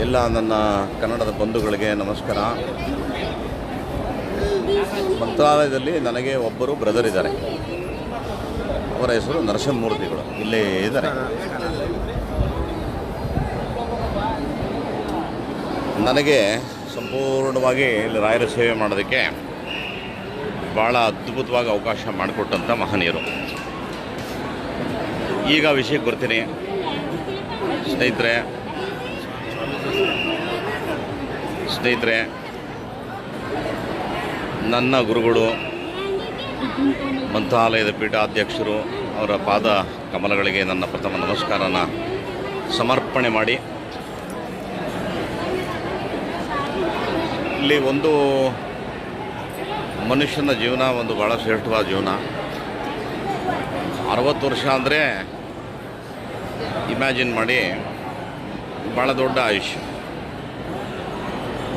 ಎಲ್ಲ ನನ್ನ ಕನ್ನಡದ ಬಂಧುಗಳಿಗೆ ನಮಸ್ಕಾರ. ಮಂತ್ರಾಲಯದಲ್ಲಿ ನನಗೆ ಒಬ್ಬರು ಬ್ರದರ್ ಇದ್ದಾರೆ. ಅವರ ಹೆಸರು ನರಸಿಂಹಮೂರ್ತಿಗಳು. ಇಲ್ಲೇ ಇದ್ದಾರೆ. ನನಗೆ ಸಂಪೂರ್ಣವಾಗಿ ಇಲ್ಲಿ ರಾಯರ ಸೇವೆ ಮಾಡೋದಕ್ಕೆ ಭಾಳ ಅದ್ಭುತವಾಗಿ ಅವಕಾಶ ಮಾಡಿಕೊಟ್ಟಂಥ ಮಹನೀಯರು. ಈಗ ವಿಷಯಕ್ಕೆ ಬರ್ತೀನಿ ಸ್ನೇಹಿತರೆ, ನನ್ನ ಗುರುಗಳು ಮಂತ್ರಾಲಯದ ಪೀಠಾಧ್ಯಕ್ಷರು ಅವರ ಪಾದ ಕಮಲಗಳಿಗೆ ನನ್ನ ಪ್ರಥಮ ನಮಸ್ಕಾರನ ಸಮರ್ಪಣೆ ಮಾಡಿ, ಇಲ್ಲಿ ಒಂದು ಮನುಷ್ಯನ ಜೀವನ ಒಂದು ಭಾಳ ಶ್ರೇಷ್ಠವಾದ ಜೀವನ. 60 ವರ್ಷ ಅಂದರೆ ಇಮ್ಯಾಜಿನ್ ಮಾಡಿ, ಭಾಳ ದೊಡ್ಡ ಆಯುಷ್ಯ.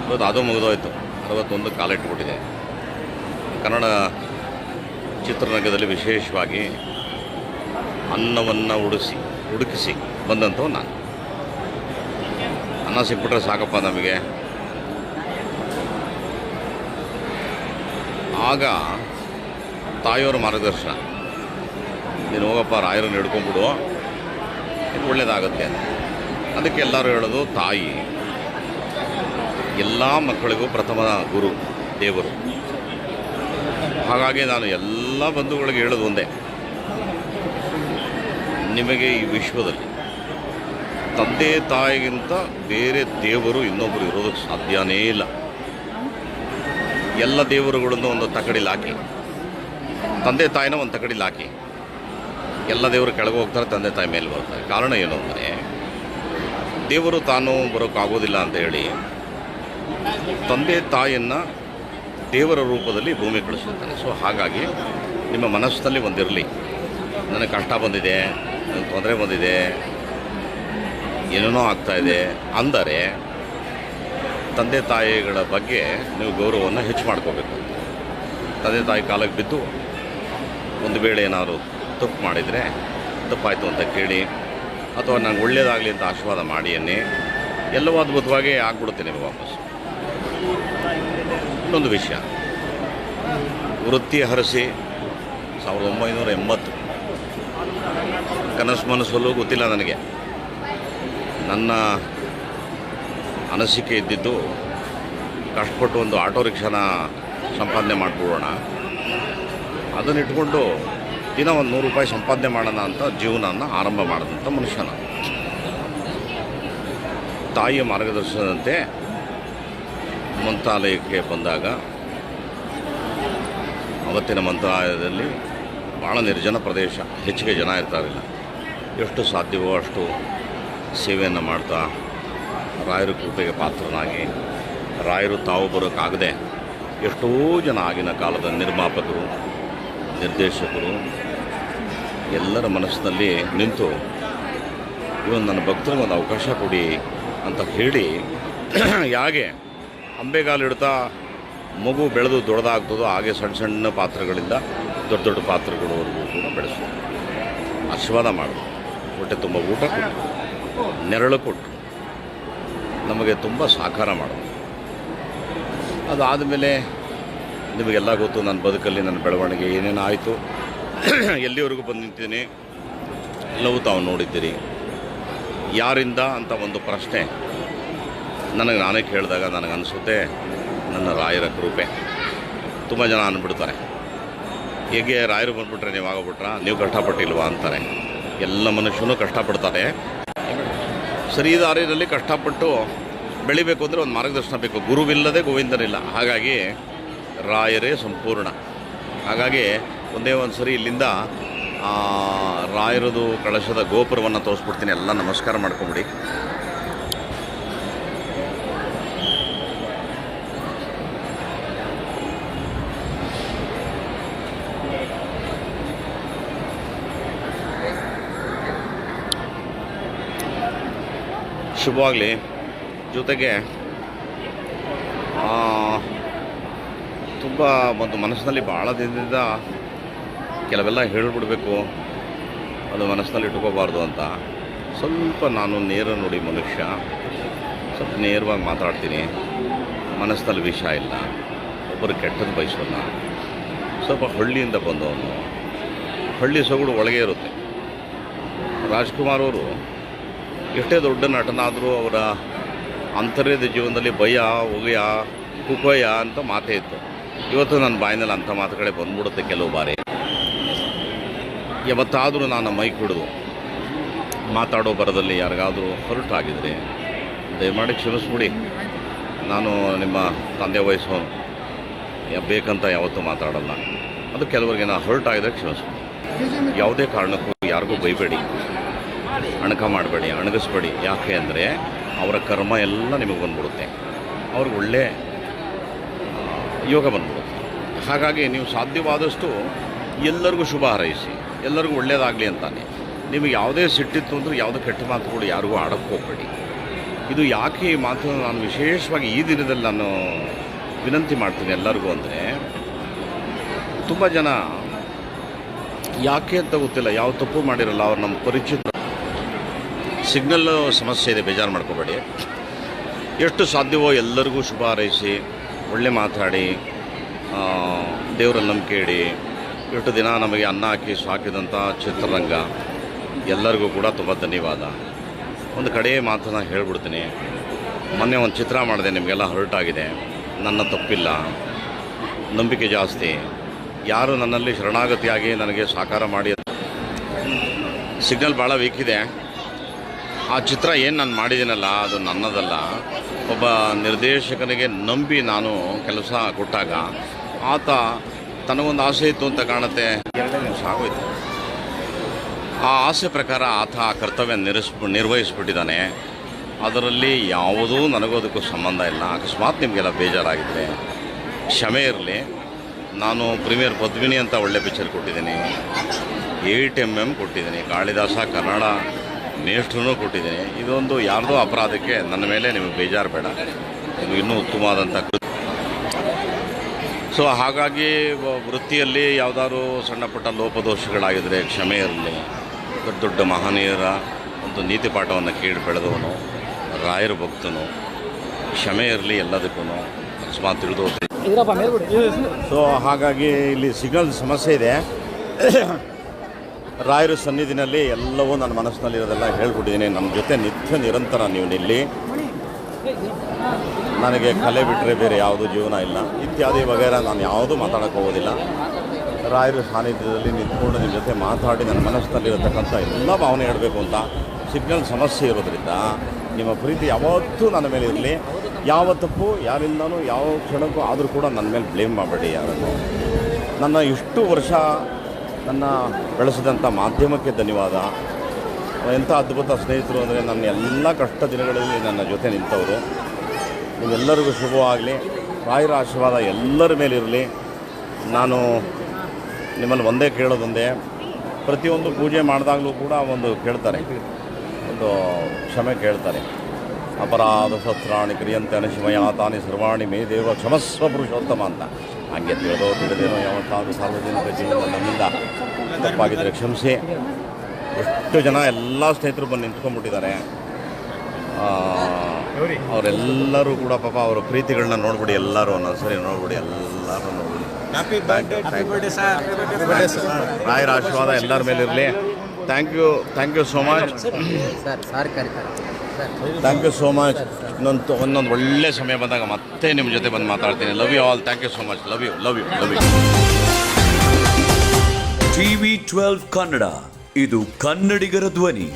ಇವತ್ತು ಅದು ಮುಗಿದೋಯ್ತು. 61 ಕಾಲಿಟ್ಬಿಟ್ಟಿದೆ. ಕನ್ನಡ ಚಿತ್ರರಂಗದಲ್ಲಿ ವಿಶೇಷವಾಗಿ ಅನ್ನವನ್ನು ಹುಡುಕಿಸಿ ಬಂದಂಥವು ನಾನು. ಅನ್ನ ಸಿಕ್ಬಿಟ್ರೆ ಸಾಕಪ್ಪ ನಮಗೆ. ಆಗ ತಾಯಿಯವ್ರ ಮಾರ್ಗದರ್ಶನ, ನೀನು ಹೋಗಪ್ಪ ರಾಯರನ್ನು ಹಿಡ್ಕೊಂಡ್ಬಿಡು, ಇದು ಒಳ್ಳೆಯದಾಗುತ್ತೆ. ಅದಕ್ಕೆ ಎಲ್ಲರೂ ಹೇಳೋದು, ತಾಯಿ ಎಲ್ಲ ಮಕ್ಕಳಿಗೂ ಪ್ರಥಮ ಗುರು, ದೇವರು. ಹಾಗಾಗಿ ನಾನು ಎಲ್ಲ ಬಂಧುಗಳಿಗೆ ಹೇಳೋದು ಒಂದೇ, ನಿಮಗೆ ಈ ವಿಶ್ವದಲ್ಲಿ ತಂದೆ ತಾಯಿಗಿಂತ ಬೇರೆ ದೇವರು ಇನ್ನೊಬ್ಬರು ಇರೋದಕ್ಕೆ ಸಾಧ್ಯನೇ ಇಲ್ಲ. ಎಲ್ಲ ದೇವರುಗಳನ್ನು ಒಂದು ತಕಡಿಲಿ ಹಾಕಿ, ತಂದೆ ತಾಯಿನ ಒಂದು ತಕಡಿಲಿ ಹಾಕಿ, ಎಲ್ಲ ದೇವರು ಕೆಳಗೆ ಹೋಗ್ತಾರೆ, ತಂದೆ ತಾಯಿ ಮೇಲೆ ಬರ್ತಾರೆ. ಕಾರಣ ಏನು ಅಂದರೆ, ದೇವರು ತಾನು ಬರೋಕ್ಕಾಗೋದಿಲ್ಲ ಅಂತ ಹೇಳಿ ತಂದೆ ತಾಯಿಯನ್ನು ದೇವರ ರೂಪದಲ್ಲಿ ಭೂಮಿ ಕಳಿಸಿರ್ತಾನೆ. ಸೊ ಹಾಗಾಗಿ ನಿಮ್ಮ ಮನಸ್ಸಿನಲ್ಲಿ ಒಂದಿರಲಿ, ನನಗೆ ಕಷ್ಟ ಬಂದಿದೆ, ನನಗೆ ತೊಂದರೆ ಬಂದಿದೆ, ಏನೇನೋ ಆಗ್ತಾಯಿದೆ ಅಂದರೆ ತಂದೆ ತಾಯಿಗಳ ಬಗ್ಗೆ ನೀವು ಗೌರವವನ್ನು ಹೆಚ್ಚು ಮಾಡ್ಕೋಬೇಕು. ತಂದೆ ತಾಯಿ ಕಾಲಕ್ಕೆ ಬಿದ್ದು ಒಂದು ವೇಳೆ ಏನಾದರೂ ತಪ್ಪು ಮಾಡಿದರೆ, ತಪ್ಪಾಯಿತು ಅಂತ ಕೇಳಿ, ಅಥವಾ ನಂಗೆ ಒಳ್ಳೆಯದಾಗಲಿ ಅಂತ ಆಶೀರ್ವಾದ ಮಾಡಿ ಅನ್ನಿ, ಎಲ್ಲವೂ ಅದ್ಭುತವಾಗಿ ಆಗ್ಬಿಡುತ್ತೆ ನಿಮಗೆ ವಾಪಸ್. ಇನ್ನೊಂದು ವಿಷಯ, ವೃತ್ತಿ ಹರಸಿ 1980 ಕನಸು ಮನಸ್ಸಲ್ಲೂ ಗೊತ್ತಿಲ್ಲ ನನಗೆ. ನನ್ನ ಅನಿಸಿಕೆ ಇದ್ದಿದ್ದು, ಕಷ್ಟಪಟ್ಟು ಒಂದು ಆಟೋ ರಿಕ್ಷಾನ ಸಂಪಾದನೆ ಮಾಡಿಬಿಡೋಣ, ಅದನ್ನು ಇಟ್ಕೊಂಡು ದಿನ ಒಂದು 100 ರೂಪಾಯಿ ಸಂಪಾದನೆ ಮಾಡೋಣ ಅಂತ ಜೀವನನ ಆರಂಭ ಮಾಡಿದಂಥ ಮನುಷ್ಯನ. ತಾಯಿಯ ಮಾರ್ಗದರ್ಶನದಂತೆ ಮಂತ್ರಾಲಯಕ್ಕೆ ಬಂದಾಗ, ಅವತ್ತಿನ ಮಂತ್ರಾಲಯದಲ್ಲಿ ಭಾಳ ನಿರ್ಜನ ಪ್ರದೇಶ, ಹೆಚ್ಚಿಗೆ ಜನ ಇರ್ತಾರಿಲ್ಲ. ಎಷ್ಟು ಸಾಧ್ಯವೋ ಅಷ್ಟು ಸೇವೆಯನ್ನು ಮಾಡ್ತಾ ರಾಯರ ಕೃಪೆಗೆ ಪಾತ್ರನಾಗಿ, ರಾಯರು ತಾವು ಬರೋಕ್ಕಾಗದೆ ಎಷ್ಟೋ ಜನ ಆಗಿನ ಕಾಲದ ನಿರ್ಮಾಪಕರು, ನಿರ್ದೇಶಕರು ಎಲ್ಲರ ಮನಸ್ಸಿನಲ್ಲಿ ನಿಂತು, ಇವನು ನನ್ನ ಭಕ್ತರಿಗೆ ಒಂದು ಅವಕಾಶ ಕೊಡಿ ಅಂತ ಹೇಳಿ, ಹೇಗೆ ಅಂಬೆಗಾಲಿಡ್ತಾ ಮಗು ಬೆಳೆದು ದೊಡ್ಡದಾಗ್ತದೋ ಹಾಗೆ ಸಣ್ಣ ಸಣ್ಣ ಪಾತ್ರಗಳಿಂದ ದೊಡ್ಡ ದೊಡ್ಡ ಪಾತ್ರಗಳವರೆಗೂ ಕೂಡ ಬೆಳೆಸೋದು, ಆಶೀರ್ವಾದ ಮಾಡೋದು, ಹೊಟ್ಟೆ ತುಂಬ ಊಟ ಕೊಟ್ಟು, ನೆರಳು ಕೊಟ್ಟು ನಮಗೆ ತುಂಬ ಸಹಕಾರ ಮಾಡೋದು. ಅದಾದಮೇಲೆ ನಿಮಗೆಲ್ಲ ಗೊತ್ತು, ನನ್ನ ಬದುಕಲ್ಲಿ ನನ್ನ ಬೆಳವಣಿಗೆ ಏನೇನು ಆಯಿತು, ಎಲ್ಲಿವರೆಗೂ ಬಂದು ನಿಂತೀನಿ, ಎಲ್ಲವೂ ತಾವು ನೋಡಿದ್ದೀರಿ. ಯಾರಿಂದ ಅಂತ ಒಂದು ಪ್ರಶ್ನೆ ನನಗೆ ನಾನೇ ಕೇಳಿದಾಗ ನನಗನ್ನಿಸುತ್ತೆ, ನನ್ನ ರಾಯರ ಕೃಪೆ. ತುಂಬ ಜನ ಅಂದ್ಬಿಡ್ತಾರೆ, ಹೇಗೆ ರಾಯರು ಬಂದುಬಿಟ್ರೆ ನೀವು ಆಗೋಗ್ಬಿಟ್ರ, ನೀವು ಕಷ್ಟಪಟ್ಟಿಲ್ವಾ ಅಂತಾರೆ. ಎಲ್ಲ ಮನುಷ್ಯನೂ ಕಷ್ಟಪಡ್ತಾರೆ. ಸರಿ ದಾರಿಯಲ್ಲಿ ಕಷ್ಟಪಟ್ಟು ಬೆಳಿಬೇಕು ಅಂದರೆ ಒಂದು ಮಾರ್ಗದರ್ಶನ ಬೇಕು. ಗುರುವಿಲ್ಲದೆ ಗೋವಿಂದನಿಲ್ಲ. ಹಾಗಾಗಿ ರಾಯರೇ ಸಂಪೂರ್ಣ. ಹಾಗಾಗಿ ಒಂದೇ ಒಂದು ಸರಿ ಇಲ್ಲಿಂದ ರಾಯರದು ಕಳಶದ ಗೋಪುರವನ್ನು ತೋರಿಸ್ಬಿಡ್ತೀನಿ. ಎಲ್ಲ ನಮಸ್ಕಾರ ಮಾಡ್ಕೊಂಬಿಡಿ. ಶುಭವಾಗಲಿ. ಜೊತೆಗೆ ತುಂಬ ಒಂದು ಮನಸ್ಸಿನಲ್ಲಿ ಭಾಳ ದಿನದಿಂದ ಕೆಲವೆಲ್ಲ ಹೇಳಿಬಿಡಬೇಕು, ಅದು ಮನಸ್ಸಿನಲ್ಲಿ ಇಟ್ಕೋಬಾರ್ದು ಅಂತ ಸ್ವಲ್ಪ ನಾನು ನೇರ ನುಡಿ ಮನುಷ್ಯ. ಸ್ವಲ್ಪ ನೇರವಾಗಿ ಮಾತಾಡ್ತೀನಿ, ಮನಸ್ಸಿನಲ್ಲಿ ವಿಷ ಇಲ್ಲ, ಒಬ್ಬರು ಕೆಟ್ಟದ್ದು ಬಯಸೋಲ್ಲ. ಸ್ವಲ್ಪ ಹಳ್ಳಿಯಿಂದ ಬಂದವನು, ಹಳ್ಳಿ ಸೊಗಡು ಒಳಗೆ ಇರುತ್ತೆ. ರಾಜ್ಕುಮಾರ್ ಅವರು ಎಷ್ಟೇ ದೊಡ್ಡ ನಟನಾದರೂ ಅವರ ಅಂತರ್ಯದ ಜೀವನದಲ್ಲಿ ಭಯ, ಒಗೆಯ, ಕುಕೊಯ ಅಂತ ಮಾತೇ ಇತ್ತು. ಇವತ್ತು ನನ್ನ ಬಾಯಿನಲ್ಲಿ ಅಂಥ ಮಾತುಗಳೇ ಬಂದ್ಬಿಡುತ್ತೆ ಕೆಲವು ಬಾರಿ. ಯಾವತ್ತಾದರೂ ನಾನು ಮೈಕ್ ಹಿಡಿದು ಮಾತಾಡೋ ಬರದಲ್ಲಿ ಯಾರಿಗಾದರೂ ಹೊರಟಾಗಿದ್ದರೆ ದಯಮಾಡಿ ಕ್ಷಮಿಸ್ಬಿಡಿ. ನಾನು ನಿಮ್ಮ ತಂದೆ ವಯಸ್ಸವನು, ಬೇಕಂತ ಯಾವತ್ತೂ ಮಾತಾಡಲ್ಲ. ಅದು ಕೆಲವರಿಗೆ ನಾನು ಹೊರಟಾಗಿದ್ದರೆ ಕ್ಷಮಿಸ್ಬಿಡಿ. ಯಾವುದೇ ಕಾರಣಕ್ಕೂ ಯಾರಿಗೂ ಬೈಬೇಡಿ, ಅಣಕ ಮಾಡಬೇಡಿ, ಅಣಗಿಸ್ಬೇಡಿ. ಯಾಕೆ ಅಂದರೆ ಅವರ ಕರ್ಮ ಎಲ್ಲ ನಿಮಗೆ ಬಂದ್ಬಿಡುತ್ತೆ, ಅವ್ರಿಗೆ ಒಳ್ಳೆ ಯೋಗ ಬಂದ್ಬಿಡುತ್ತೆ. ಹಾಗಾಗಿ ನೀವು ಸಾಧ್ಯವಾದಷ್ಟು ಎಲ್ಲರಿಗೂ ಶುಭ ಹಾರೈಸಿ, ಎಲ್ಲರಿಗೂ ಒಳ್ಳೆಯದಾಗಲಿ ಅಂತಾನೆ. ನಿಮಗೆ ಯಾವುದೇ ಸಿಟ್ಟಿತ್ತು ಅಂದರೆ ಯಾವುದೇ ಕೆಟ್ಟ ಮಾತುಗಳು ಯಾರಿಗೂ ಆಡೋಕ್ಕೆ ಹೋಗಬೇಡಿ. ಇದು ಯಾಕೆ ಈ ಮಾತು ನಾನು ವಿಶೇಷವಾಗಿ ಈ ದಿನದಲ್ಲಿ ನಾನು ವಿನಂತಿ ಮಾಡ್ತೀನಿ ಎಲ್ಲರಿಗೂ ಅಂದರೆ, ತುಂಬ ಜನ ಯಾಕೆ ಅಂತ ಗೊತ್ತಿಲ್ಲ, ಯಾವ ತಪ್ಪು ಮಾಡಿರಲ್ಲ, ಅವ್ರು ನಮ್ಮ ಪರಿಚಿತ. ಸಿಗ್ನಲ್ ಸಮಸ್ಯೆ ಇದೆ, ಬೇಜಾರು ಮಾಡ್ಕೋಬೇಡಿ. ಎಷ್ಟು ಸಾಧ್ಯವೋ ಎಲ್ಲರಿಗೂ ಶುಭ ಹಾರೈಸಿ, ಒಳ್ಳೆ ಮಾತಾಡಿ, ದೇವರಲ್ಲಿ ನಂಬಿಕೆ ಇಡಿ. ಎಷ್ಟು ದಿನ ನಮಗೆ ಅನ್ನ ಹಾಕಿ ಸಾಕಿದಂಥ ಚಿತ್ರರಂಗ ಎಲ್ಲರಿಗೂ ಕೂಡ ತುಂಬ ಧನ್ಯವಾದ. ಒಂದು ಕಡೆ ಮಾತನ್ನು ಹೇಳ್ಬಿಡ್ತೀನಿ. ಮೊನ್ನೆ ಒಂದು ಚಿತ್ರ ಮಾಡಿದೆ, ನಿಮಗೆಲ್ಲ ಹೊರಟಾಗಿದೆ. ನನ್ನ ತಪ್ಪಿಲ್ಲ, ನಂಬಿಕೆ ಜಾಸ್ತಿ. ಯಾರು ನನ್ನಲ್ಲಿ ಶರಣಾಗತಿಯಾಗಿ ನನಗೆ ಸಾಕಾರ ಮಾಡಿ, ಸಿಗ್ನಲ್ ಭಾಳ ವೀಕ್ ಇದೆ. ಆ ಚಿತ್ರ ಏನು ನಾನು ಮಾಡಿದ್ದೀನಲ್ಲ ಅದು ನನ್ನದಲ್ಲ. ಒಬ್ಬ ನಿರ್ದೇಶಕನಿಗೆ ನಂಬಿ ನಾನು ಕೆಲಸ ಕೊಟ್ಟಾಗ ಆತ ತನಗೊಂದು ಆಸೆ ಇತ್ತು ಅಂತ ಕಾಣುತ್ತೆ, 2 ನಿಮಿಷ ಆಗೋಯ್ತು. ಆ ಆಸೆ ಪ್ರಕಾರ ಆತ ಆ ಕರ್ತವ್ಯ ನಿರ್ವಹಿಸ್ಬಿಟ್ಟಿದ್ದಾನೆ. ಅದರಲ್ಲಿ ಯಾವುದೂ ನನಗೋದಕ್ಕೂ ಸಂಬಂಧ ಇಲ್ಲ. ಅಕಸ್ಮಾತ್ ನಿಮಗೆಲ್ಲ ಬೇಜಾರಾಗಿದ್ದರೆ ಕ್ಷಮೆ ಇರಲಿ. ನಾನು ಪ್ರೀಮಿಯರ್ ಪದ್ಮಿನಿ ಅಂತ ಒಳ್ಳೆ ಪಿಕ್ಚರ್ ಕೊಟ್ಟಿದ್ದೀನಿ, 8mm ಕೊಟ್ಟಿದ್ದೀನಿ, ಕಾಳಿದಾಸ ಕನ್ನಡ ಮೇಷ್ಟ್ರೂ ಕೊಟ್ಟಿದ್ದೀನಿ. ಇದೊಂದು ಯಾರ್ದೋ ಅಪರಾಧಕ್ಕೆ ನನ್ನ ಮೇಲೆ ನಿಮಗೆ ಬೇಜಾರು ಬೇಡ, ಇದು ಇನ್ನೂ ಉತ್ತಮವಾದಂಥ ಕೃತಿ. ಸೊ ಹಾಗಾಗಿ ವೃತ್ತಿಯಲ್ಲಿ ಯಾವುದಾದ್ರು ಸಣ್ಣ ಪುಟ್ಟ ಲೋಪದೋಷಗಳಾಗಿದ್ದರೆ ಕ್ಷಮೆ ಇರಲಿ. ದೊಡ್ಡ ದೊಡ್ಡ ಮಹನೀಯರ ಒಂದು ನೀತಿ ಪಾಠವನ್ನು ಕೇಳಿ ಬೆಳೆದವನು, ರಾಯರ ಭಕ್ತನು. ಕ್ಷಮೆ ಇರಲಿ ಎಲ್ಲದಕ್ಕೂ, ಅಕಸ್ಮಾತ್ ತಿಳಿದು. ಸೊ ಹಾಗಾಗಿ ಇಲ್ಲಿ ಸಿಗ್ನಲ್ ಸಮಸ್ಯೆ ಇದೆ. ರಾಯರ ಸನ್ನಿಧಿನಲ್ಲಿ ಎಲ್ಲವೂ ನನ್ನ ಮನಸ್ಸಿನಲ್ಲಿರೋದೆಲ್ಲ ಹೇಳ್ಬಿಟ್ಟಿದ್ದೀನಿ. ನಮ್ಮ ಜೊತೆ ನಿತ್ಯ ನಿರಂತರ ನೀವು ನಿಲ್ಲಿ. ನನಗೆ ಕಲೆ ಬಿಟ್ಟರೆ ಬೇರೆ ಯಾವುದೂ ಜೀವನ ಇಲ್ಲ, ಇತ್ಯಾದಿ ವಗೈರ ನಾನು ಯಾವುದೂ ಮಾತಾಡೋಕ್ಕೆ ಹೋಗೋದಿಲ್ಲ. ರಾಯರ ಸಾನ್ನಿಧ್ಯದಲ್ಲಿ ನಿಂತ್ಕೊಂಡು ನಿಮ್ಮ ಜೊತೆ ಮಾತಾಡಿ ನನ್ನ ಮನಸ್ಸಿನಲ್ಲಿರತಕ್ಕಂಥ ಎಲ್ಲ ಭಾವನೆ ಹೇಳಬೇಕು ಅಂತ. ಸಿಗ್ನಲ್ ಸಮಸ್ಯೆ ಇರೋದ್ರಿಂದ ನಿಮ್ಮ ಪ್ರೀತಿ ಯಾವತ್ತೂ ನನ್ನ ಮೇಲೆ ಇರಲಿ. ಯಾವ ತಪ್ಪು ಯಾರಿಂದನೂ ಯಾವ ಕ್ಷಣಕ್ಕೂ ಆದರೂ ಕೂಡ ನನ್ನ ಮೇಲೆ ಬ್ಲೇಮ್ ಮಾಡಬೇಡಿ ಯಾರನ್ನು. ನನ್ನ ಇಷ್ಟು ವರ್ಷ ನನ್ನ ಬೆಳೆಸಿದಂಥ ಮಾಧ್ಯಮಕ್ಕೆ ಧನ್ಯವಾದ. ಎಂಥ ಅದ್ಭುತ ಸ್ನೇಹಿತರು ಅಂದರೆ, ನನ್ನ ಎಲ್ಲ ಕಷ್ಟ ದಿನಗಳಲ್ಲಿ ನನ್ನ ಜೊತೆ ನಿಂತವರು. ನೀವೆಲ್ಲರಿಗೂ ಶುಭವಾಗಲಿ. ರಾಯರ ಆಶೀರ್ವಾದ ಎಲ್ಲರ ಮೇಲಿರಲಿ. ನಾನು ನಿಮ್ಮಲ್ಲಿ ಒಂದೇ ಕೇಳೋದೊಂದೇ, ಪ್ರತಿಯೊಂದು ಪೂಜೆ ಮಾಡಿದಾಗಲೂ ಕೂಡ ಒಂದು ಕೇಳ್ತಾರೆ, ಒಂದು ಕ್ಷಮೆ ಕೇಳ್ತಾರೆ. ಅಪರಾಧ ಸತ್ರಾಣಿ ಕ್ರಿಯಂತೆ ಅನಶಿಮಯ ತಾನಿ ಸರ್ವಾಣಿ ಮೇ ದೇವ ಕ್ಷಮಸ್ವ ಪುರುಷೋತ್ತಮ ಅಂತ. ಹಾಗೆ ತಿಳಿದೇನೋ ಯಾವತ್ತಾದರೂ ಸಾರ್ವಜನಿಕ ಜೀವನ ನಮ್ಮಿಂದ ತಪ್ಪಾಗಿದ್ದರೆ ಕ್ಷಮಿಸಿ. ಎಷ್ಟು ಜನ ಎಲ್ಲ ಸ್ನೇಹಿತರು ಬಂದು ನಿಂತ್ಕೊಂಡ್ಬಿಟ್ಟಿದ್ದಾರೆ. ಅವರೆಲ್ಲರೂ ಕೂಡ ಪಾಪ ಅವರ ಪ್ರೀತಿಗಳನ್ನ ನೋಡ್ಬಿಡಿ, ಎಲ್ಲರೂ ಒಂದೊಂದ್ಸರಿ ನೋಡ್ಬಿಡಿ, ಎಲ್ಲರೂ ನೋಡ್ಬಿಡಿ. ರಾಯರ ಆಶೀರ್ವಾದ ಎಲ್ಲರ ಮೇಲೆ ಇರಲಿ. Thank you so much. Thank you so much. ಒಂದೊಂದು ಒಳ್ಳೆ ಸಮಯ ಬಂದಾಗ ಮತ್ತೆ ನಿಮ್ಮ ಜೊತೆ ಬಂದು ಮಾತಾಡ್ತೀನಿ. Love you all. Thank you so much. Love you. TV12 Kannada, ಇದು ಕನ್ನಡಿಗರ ಧ್ವನಿ.